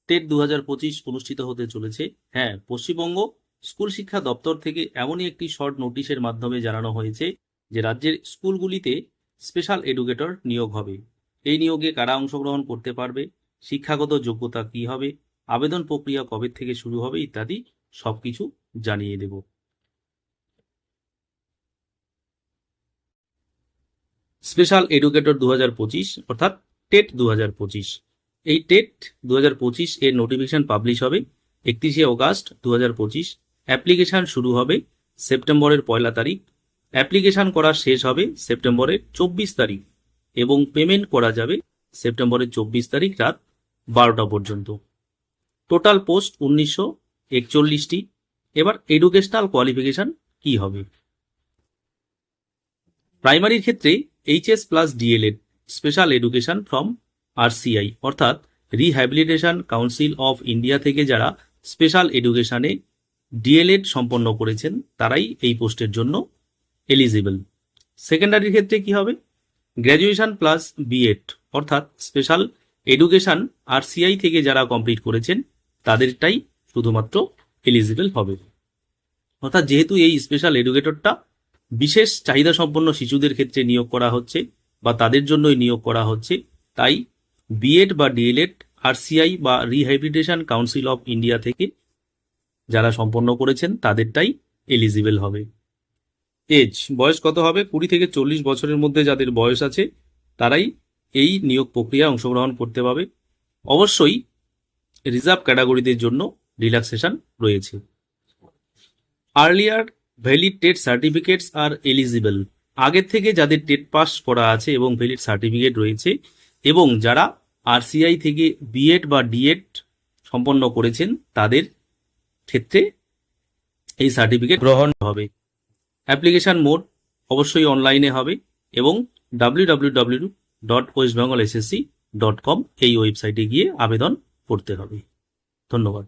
TET 2025 অনুষ্ঠিত হতে চলেছে। হ্যাঁ, পশ্চিমবঙ্গ স্কুল শিক্ষা দপ্তর থেকে এমনই একটি শর্ট নোটিশের মাধ্যমে জানানো হয়েছে যে রাজ্যের স্কুলগুলিতে স্পেশাল এডুকেটর নিয়োগ হবে। এই নিয়োগে কারা অংশগ্রহণ করতে পারবে, শিক্ষাগত যোগ্যতা কি হবে, আবেদন প্রক্রিয়া কবে থেকে শুরু হবে ইত্যাদি সবকিছু জানিয়ে দেব। স্পেশাল এডুকেটর 2025 অর্থাৎ টেট 2025। এই টেট 2025 এর নোটিফিকেশন পাবলিশ হবে 31শে অগাস্ট 2025। অ্যাপ্লিকেশন শুরু হবে সেপ্টেম্বরের 1 তারিখ। অ্যাপ্লিকেশন করা শেষ হবে সেপ্টেম্বরের 24 তারিখ এবং পেমেন্ট করা যাবে সেপ্টেম্বরের 24 তারিখ রাত 12টা পর্যন্ত। টোটাল পোস্ট 1941টি। এবার এডুকেশনাল কোয়ালিফিকেশন কি হবে? প্রাইমারির ক্ষেত্রে HS+ DLED special education from RCI অর্থাৎ রিহ্যাবিলিটেশন কাউন্সিল অফ ইন্ডিয়া থেকে যারা স্পেশাল এডুকেশনে DLED সম্পন্ন করেছেন তারাই এই পোস্টের জন্য এলিজিবল। সেকেন্ডারির ক্ষেত্রে কি হবে? গ্র্যাজুয়েশন প্লাস B.Ed অর্থাৎ স্পেশাল এডুকেশন RCI থেকে যারা কমপ্লিট করেছেন তাদেরটাই শুধুমাত্র এলিজিবল হবে। অর্থাৎ যেহেতু এই স্পেশাল এডুকেটরটা বিশেষ চাহিদা সম্পন্ন শিশুদের ক্ষেত্রে নিয়োগ করা হচ্ছে বা তাদের জন্যই নিয়োগ করা হচ্ছে, তাই B.Ed বা DLED RCI বা রিহ্যাবিলিটেশন কাউন্সিল অফ ইন্ডিয়া থেকে যারা সম্পন্ন করেছেন তাদেরটাই এলিজিবল হবে। এজ, বয়স কত হবে? 20 থেকে 40 বছরের মধ্যে যাদের বয়স আছে তারাই এই নিয়োগ প্রক্রিয়ায় অংশগ্রহণ করতে পারবে। অবশ্যই রিজার্ভ ক্যাটাগরিদের জন্য রিল্যাক্সেশন রয়েছে। Earlier valid TET certificates are eligible. আগের থেকে যাদের টেট পাস করা আছে এবং ভ্যালিড সার্টিফিকেট রয়েছে এবং যারা RCI থেকে B.Ed বা D.Ed সম্পন্ন করেছেন তাদের ক্ষেত্রে এই সার্টিফিকেট গ্রহণ হবে। অ্যাপ্লিকেশন মোড অবশ্যই অনলাইনে হবে এবং www.westbengalssc.com এই ওয়েবসাইটে গিয়ে আবেদন করতে হবে। ধন্যবাদ।